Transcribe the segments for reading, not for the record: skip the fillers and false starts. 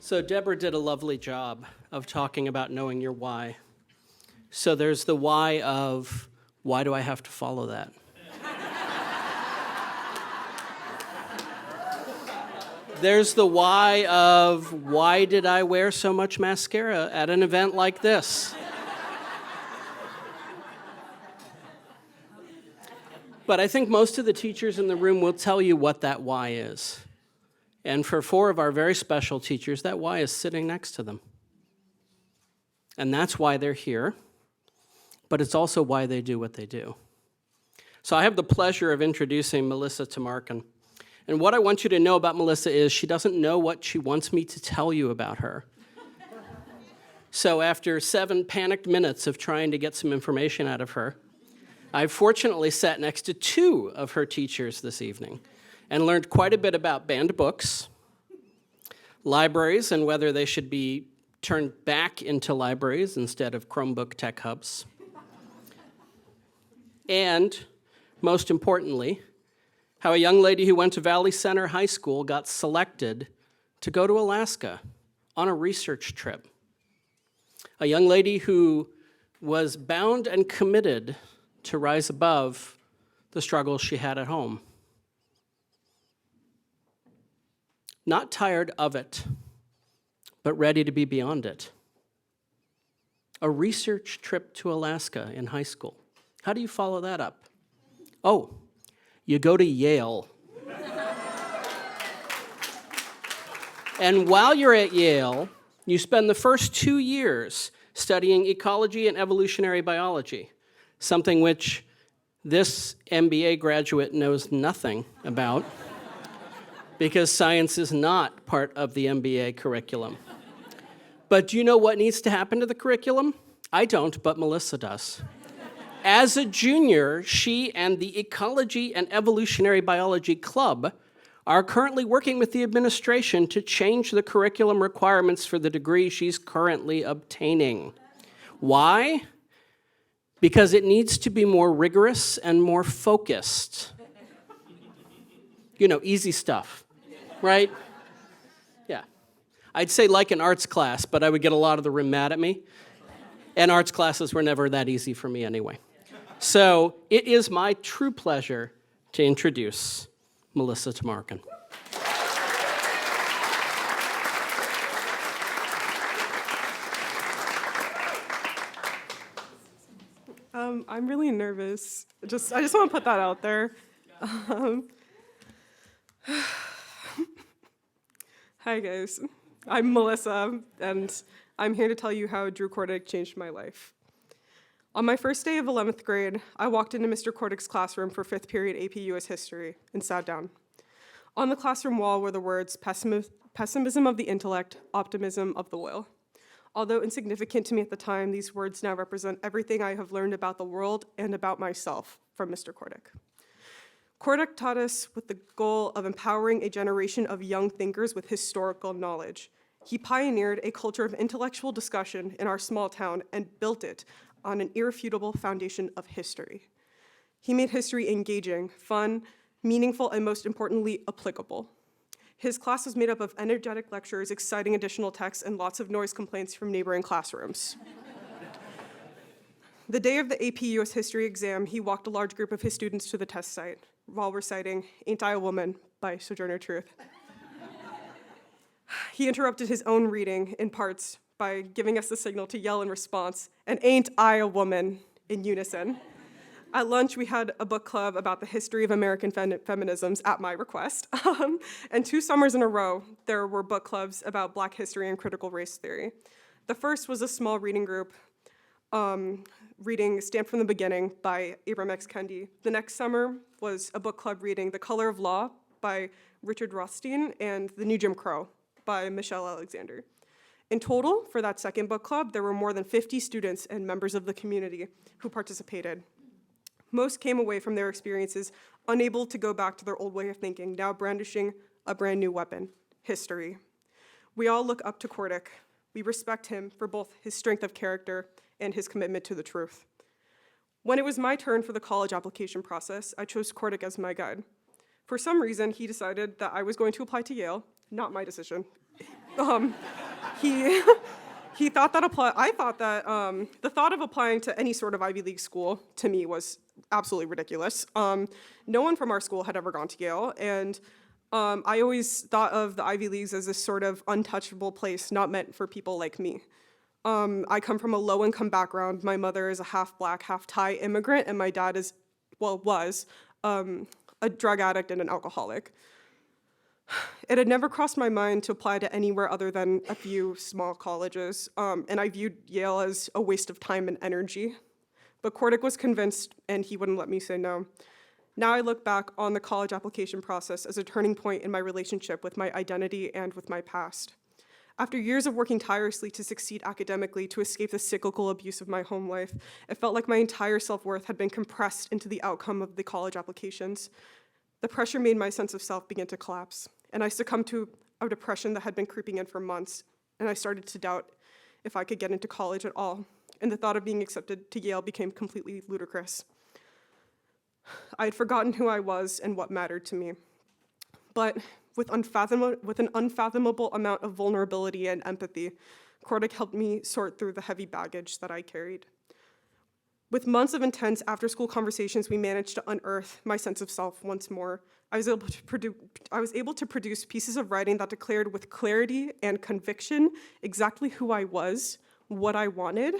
So Deborah did a lovely job of talking about knowing your why. So there's the why of, why do I have to follow that? There's the why of, why did I wear so much mascara at an event like this? But I think most of the teachers in the room will tell you what that why is. And for 4 of our very special teachers, that why is sitting next to them. And that's why they're here, but it's also why they do what they do. So I have the pleasure of introducing Melissa Tamarkin. And what I want you to know about Melissa is she doesn't know what she wants me to tell you about her. So after 7 panicked minutes of trying to get some information out of her, I fortunately sat next to 2 of her teachers this evening and learned quite a bit about banned books, libraries, and whether they should be turned back into libraries instead of Chromebook tech hubs. And, most importantly, how a young lady who went to Valley Center High School got selected to go to Alaska on a research trip. A young lady who was bound and committed to rise above the struggles she had at home. Not tired of it, but ready to be beyond it. A research trip to Alaska in high school. How do you follow that up? Oh, you go to Yale. And while you're at Yale, you spend the first 2 years studying ecology and evolutionary biology, something which this MBA graduate knows nothing about, because science is not part of the MBA curriculum. But do you know what needs to happen to the curriculum? I don't, but Melissa does. As a junior, she and the Ecology and Evolutionary Biology Club are currently working with the administration to change the curriculum requirements for the degree she's currently obtaining. Why? Because it needs to be more rigorous and more focused. You know, easy stuff. Right? Yeah. I'd say like an arts class, but I would get a lot of the room mad at me. And arts classes were never that easy for me anyway. So it is my true pleasure to introduce Melissa Tamarkin. I'm really nervous. I just want to put that out there. Hi guys, I'm Melissa, and I'm here to tell you how Drew Kordik changed my life. On my first day of 11th grade, I walked into Mr. Kordik's classroom for 5th period AP US History and sat down. On the classroom wall were the words, pessimism of the intellect, optimism of the will. Although insignificant to me at the time, these words now represent everything I have learned about the world and about myself from Mr. Kordik. Kordik taught us with the goal of empowering a generation of young thinkers with historical knowledge. He pioneered a culture of intellectual discussion in our small town and built it on an irrefutable foundation of history. He made history engaging, fun, meaningful, and most importantly, applicable. His class was made up of energetic lectures, exciting additional texts, and lots of noise complaints from neighboring classrooms. The day of the AP US History exam, he walked a large group of his students to the test site while reciting Ain't I a Woman by Sojourner Truth. He interrupted his own reading in parts by giving us the signal to yell in response, and Ain't I a Woman in unison. At lunch, we had a book club about the history of American feminisms at my request. And 2 summers in a row, there were book clubs about Black history and critical race theory. The first was a small reading group reading Stamped from the Beginning by Ibram X. Kendi. The next summer was a book club reading The Color of Law by Richard Rothstein and The New Jim Crow by Michelle Alexander. In total, for that second book club, there were more than 50 students and members of the community who participated. Most came away from their experiences unable to go back to their old way of thinking, now brandishing a brand new weapon, history. We all look up to Kordik. We respect him for both his strength of character and his commitment to the truth. When it was my turn for the college application process, I chose Kordik as my guide. For some reason, he decided that I was going to apply to Yale, not my decision. He he thought that I thought that the thought of applying to any sort of Ivy League school to me was absolutely ridiculous. No one from our school had ever gone to Yale, and I always thought of the Ivy Leagues as this sort of untouchable place not meant for people like me. I come from a low-income background. My mother is a half-black, half-Thai immigrant, and my dad is, well, was a drug addict and an alcoholic. It had never crossed my mind to apply to anywhere other than a few small colleges, and I viewed Yale as a waste of time and energy. But Kordik was convinced, and he wouldn't let me say no. Now I look back on the college application process as a turning point in my relationship with my identity and with my past. After years of working tirelessly to succeed academically to escape the cyclical abuse of my home life, it felt like my entire self-worth had been compressed into the outcome of the college applications. The pressure made my sense of self begin to collapse, and I succumbed to a depression that had been creeping in for months, and I started to doubt if I could get into college at all, and the thought of being accepted to Yale became completely ludicrous. I had forgotten who I was and what mattered to me. But with an unfathomable amount of vulnerability and empathy, Kordik helped me sort through the heavy baggage that I carried. With months of intense after-school conversations, we managed to unearth my sense of self once more. I was able to produce pieces of writing that declared with clarity and conviction exactly who I was, what I wanted,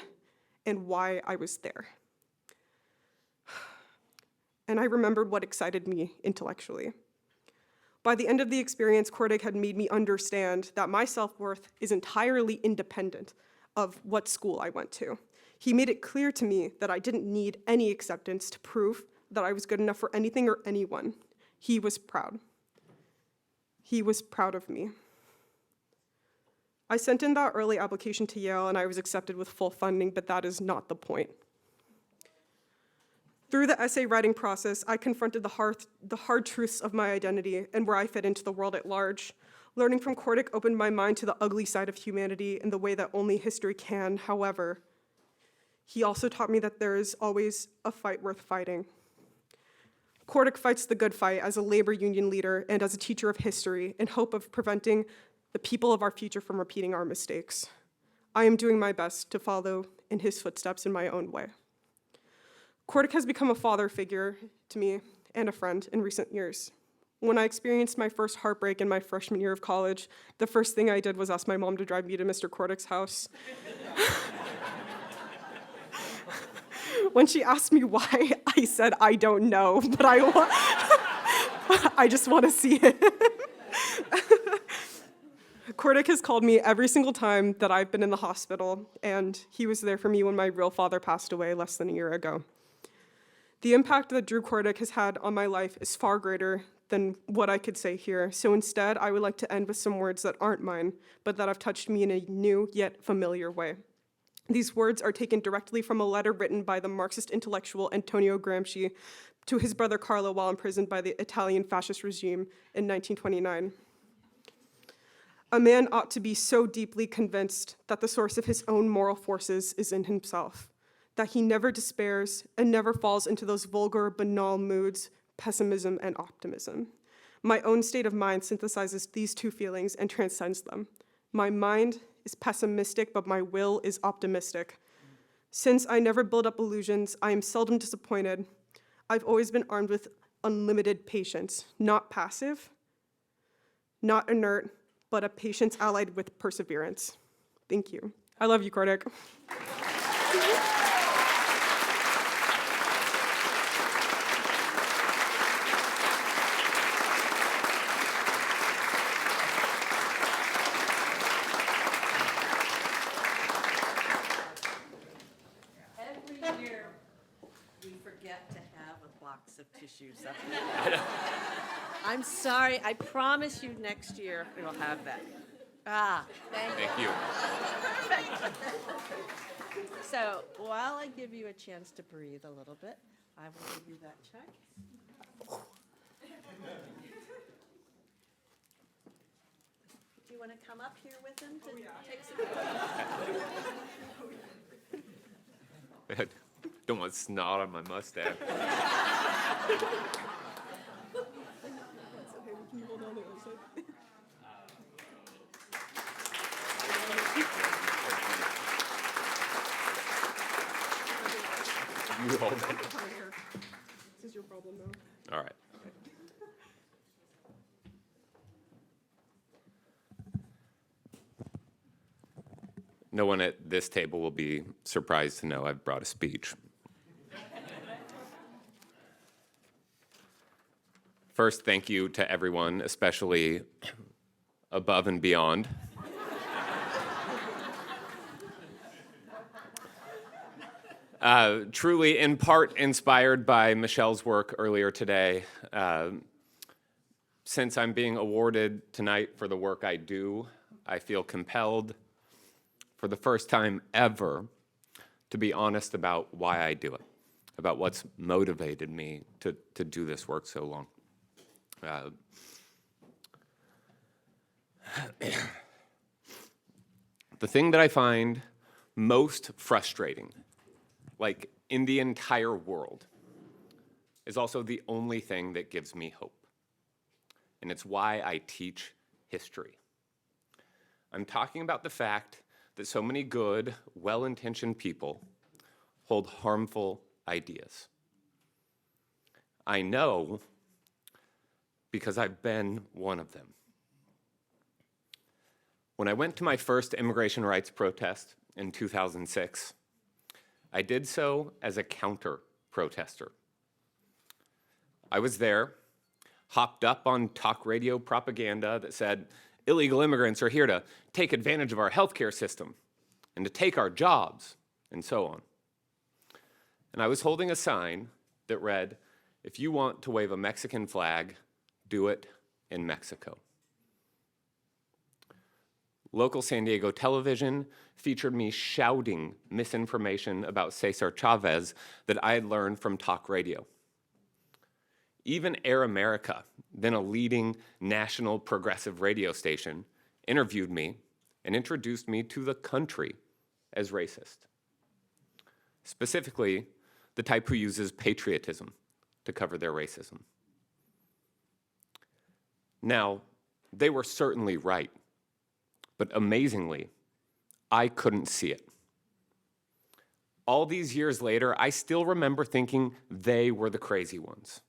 and why I was there. And I remembered what excited me intellectually. By the end of the experience, Kordik had made me understand that my self-worth is entirely independent of what school I went to. He made it clear to me that I didn't need any acceptance to prove that I was good enough for anything or anyone. He was proud. He was proud of me. I sent in that early application to Yale and I was accepted with full funding, but that is not the point. Through the essay writing process, I confronted the hard truths of my identity and where I fit into the world at large. Learning from Kordik opened my mind to the ugly side of humanity in the way that only history can. However, he also taught me that there is always a fight worth fighting. Kordik fights the good fight as a labor union leader and as a teacher of history in hope of preventing the people of our future from repeating our mistakes. I am doing my best to follow in his footsteps in my own way. Kordik has become a father figure to me and a friend in recent years. When I experienced my first heartbreak in my freshman year of college, the first thing I did was ask my mom to drive me to Mr. Kordik's house. When she asked me why, I said, I don't know, but I just want to see it. Kordik has called me every single time that I've been in the hospital, and he was there for me when my real father passed away less than a year ago. The impact that Drew Kordik has had on my life is far greater than what I could say here, so instead I would like to end with some words that aren't mine, but that have touched me in a new yet familiar way. These words are taken directly from a letter written by the Marxist intellectual Antonio Gramsci to his brother Carlo while imprisoned by the Italian fascist regime in 1929. A man ought to be so deeply convinced that the source of his own moral forces is in himself, that he never despairs and never falls into those vulgar, banal moods, pessimism and optimism. My own state of mind synthesizes these two feelings and transcends them. My mind is pessimistic, but my will is optimistic. Since I never build up illusions, I am seldom disappointed. I've always been armed with unlimited patience, not passive, not inert, but a patience allied with perseverance. Thank you. I love you, Kordik. Of tissues up here. I'm sorry. I promise you next year we'll have that. Thank you. So while I give you a chance to breathe a little bit, I will give you that check. Do you want to come up here with him to take some? Don't want snot on my mustache. no one at this table will be surprised to know I've brought a speech. First, thank you to everyone, especially above and beyond. Truly, in part inspired by Michelle's work earlier today, since I'm being awarded tonight for the work I do, I feel compelled, for the first time ever, to be honest about why I do it, about what's motivated me to do this work so long. The thing that I find most frustrating, like in the entire world, is also the only thing that gives me hope. And it's why I teach history. I'm talking about the fact that so many good, well-intentioned people hold harmful ideas. I know because I've been one of them. When I went to my first immigration rights protest in 2006, I did so as a counter-protester. I was there, hopped up on talk radio propaganda that said, illegal immigrants are here to take advantage of our healthcare system and to take our jobs, and so on. And I was holding a sign that read, if you want to wave a Mexican flag, do it in Mexico. Local San Diego television featured me shouting misinformation about Cesar Chavez that I had learned from talk radio. Even Air America, then a leading national progressive radio station, interviewed me and introduced me to the country as racist. Specifically, the type who uses patriotism to cover their racism. Now, they were certainly right, but amazingly, I couldn't see it. All these years later, I still remember thinking they were the crazy ones.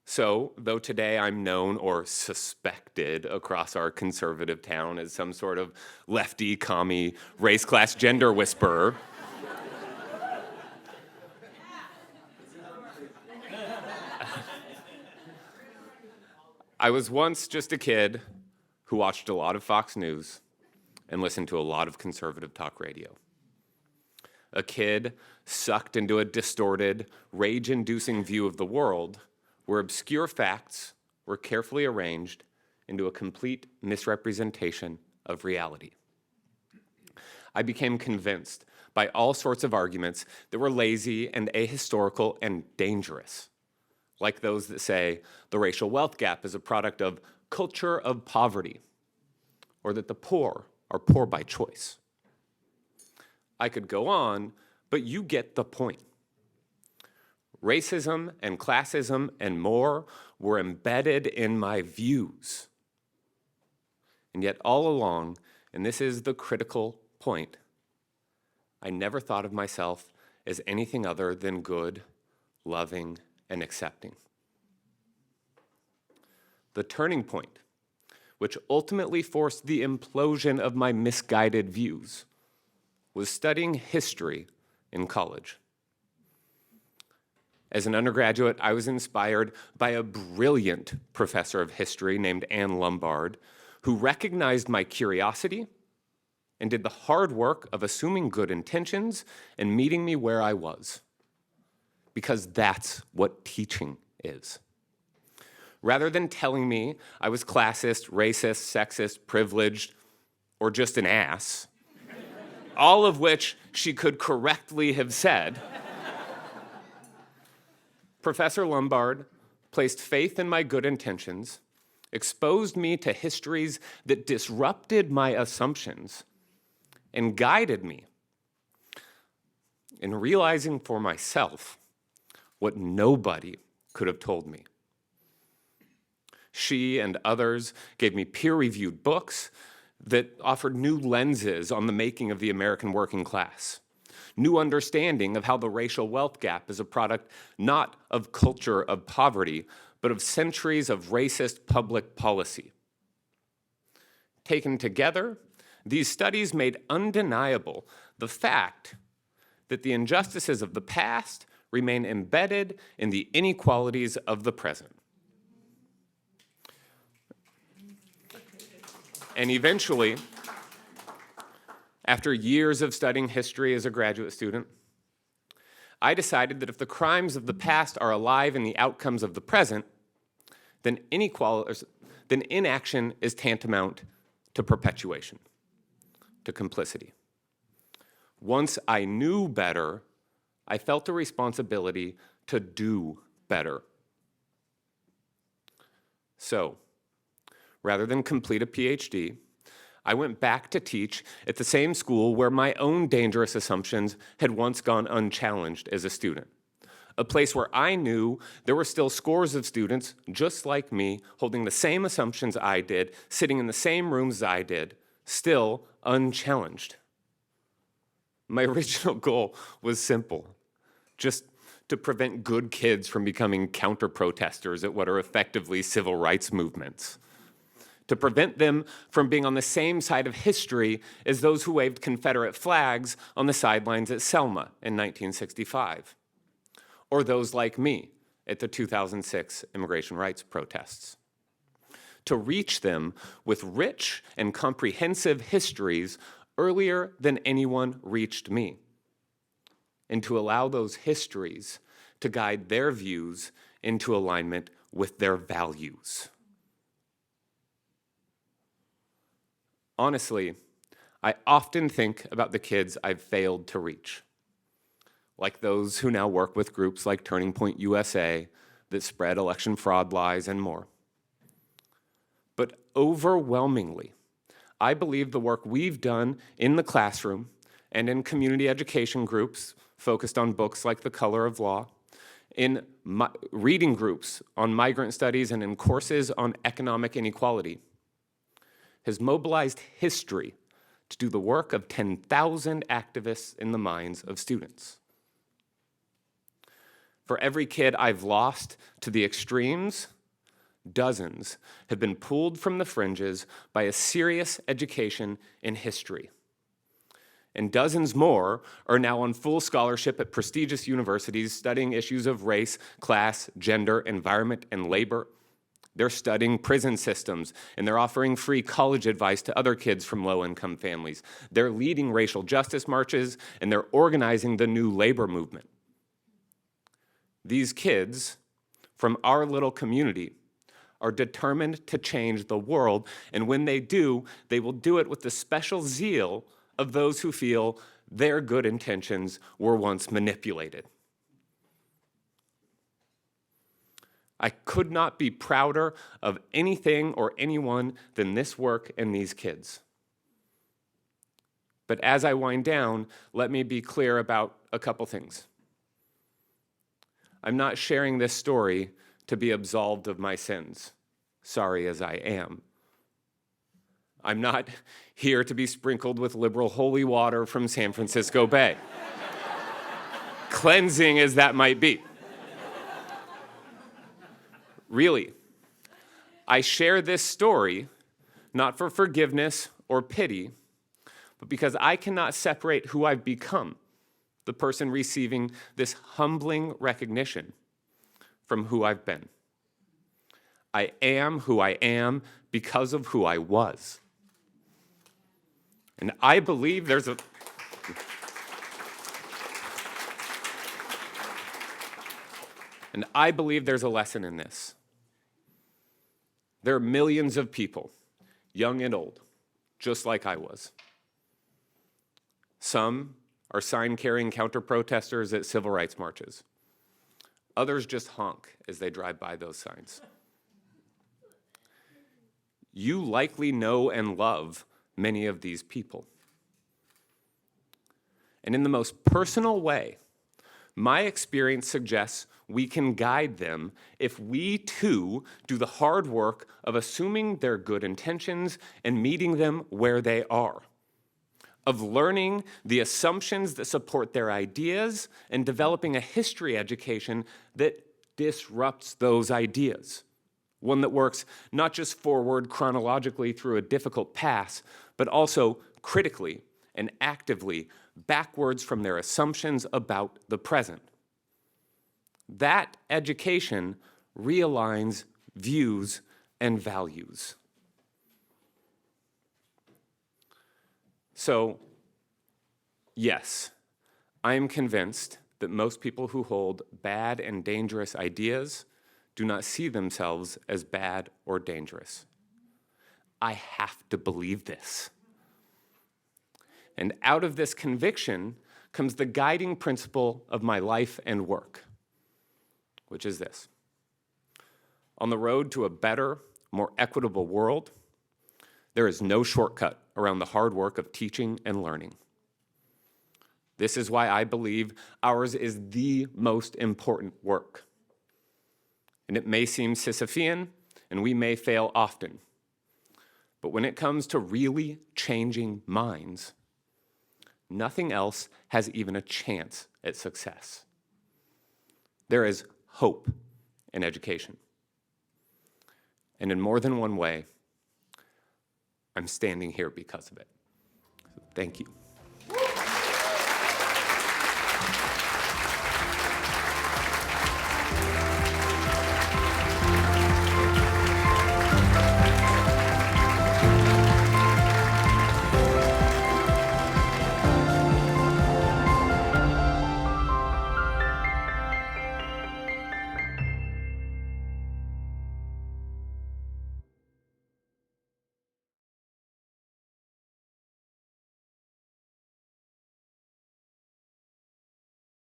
So, though today I'm known or suspected across our conservative town as some sort of lefty, commie, race, class, gender whisperer, I was once just a kid who watched a lot of Fox News and listened to a lot of conservative talk radio. A kid sucked into a distorted, rage-inducing view of the world where obscure facts were carefully arranged into a complete misrepresentation of reality. I became convinced by all sorts of arguments that were lazy and ahistorical and dangerous, like those that say the racial wealth gap is a product of culture of poverty, or that the poor are poor by choice. I could go on, but you get the point. Racism and classism and more were embedded in my views. And yet all along, and this is the critical point, I never thought of myself as anything other than good, loving, and accepting. The turning point, which ultimately forced the implosion of my misguided views, was studying history in college. As an undergraduate, I was inspired by a brilliant professor of history named Anne Lombard, who recognized my curiosity and did the hard work of assuming good intentions and meeting me where I was. Because that's what teaching is. Rather than telling me I was classist, racist, sexist, privileged, or just an ass, all of which she could correctly have said, Professor Lombard placed faith in my good intentions, exposed me to histories that disrupted my assumptions, and guided me in realizing for myself what nobody could have told me. She and others gave me peer-reviewed books that offered new lenses on the making of the American working class, new understanding of how the racial wealth gap is a product not of culture of poverty, but of centuries of racist public policy. Taken together, These studies made undeniable the fact that the injustices of the past remain embedded in the inequalities of the present. And eventually, after years of studying history as a graduate student, I decided that if the crimes of the past are alive in the outcomes of the present, then inaction is tantamount to perpetuation, to complicity. Once I knew better, I felt a responsibility to do better. So, rather than complete a PhD, I went back to teach at the same school where my own dangerous assumptions had once gone unchallenged as a student. A place where I knew there were still scores of students just like me, holding the same assumptions I did, sitting in the same rooms I did, still unchallenged. My original goal was simple, just to prevent good kids from becoming counter-protesters at what are effectively civil rights movements, to prevent them from being on the same side of history as those who waved Confederate flags on the sidelines at Selma in 1965, or those like me at the 2006 immigration rights protests. To reach them with rich and comprehensive histories earlier than anyone reached me, and to allow those histories to guide their views into alignment with their values. Honestly, I often think about the kids I've failed to reach, like those who now work with groups like Turning Point USA that spread election fraud lies and more. But overwhelmingly, I believe the work we've done in the classroom and in community education groups focused on books like The Color of Law, in reading groups on migrant studies and in courses on economic inequality, has mobilized history to do the work of 10,000 activists in the minds of students. For every kid I've lost to the extremes, dozens have been pulled from the fringes by a serious education in history. And dozens more are now on full scholarship at prestigious universities studying issues of race, class, gender, environment, and labor. They're studying prison systems, and they're offering free college advice to other kids from low-income families. They're leading racial justice marches, and they're organizing the new labor movement. These kids from our little community are determined to change the world, and when they do, they will do it with the special zeal of those who feel their good intentions were once manipulated. I could not be prouder of anything or anyone than this work and these kids. But as I wind down, let me be clear about a couple things. I'm not sharing this story to be absolved of my sins, sorry as I am. I'm not here to be sprinkled with liberal holy water from San Francisco Bay, cleansing as that might be. Really, I share this story not for forgiveness or pity, but because I cannot separate who I've become, the person receiving this humbling recognition, from who I've been. I am who I am because of who I was. And I believe there's a lesson in this. There are millions of people, young and old, just like I was. Some are sign-carrying counter-protesters at civil rights marches. Others just honk as they drive by those signs. You likely know and love many of these people. And in the most personal way, my experience suggests we can guide them if we too do the hard work of assuming their good intentions and meeting them where they are, of learning the assumptions that support their ideas and developing a history education that disrupts those ideas, one that works not just forward chronologically through a difficult past, but also critically and actively backwards from their assumptions about the present. That education realigns views and values. So, yes, I am convinced that most people who hold bad and dangerous ideas do not see themselves as bad or dangerous. I have to believe this. And out of this conviction comes the guiding principle of my life and work, which is this. On the road to a better, more equitable world, there is no shortcut around the hard work of teaching and learning. This is why I believe ours is the most important work. And it may seem Sisyphean, and we may fail often. But when it comes to really changing minds, nothing else has even a chance at success. There is hope in education. And in more than one way, I'm standing here because of it. Thank you.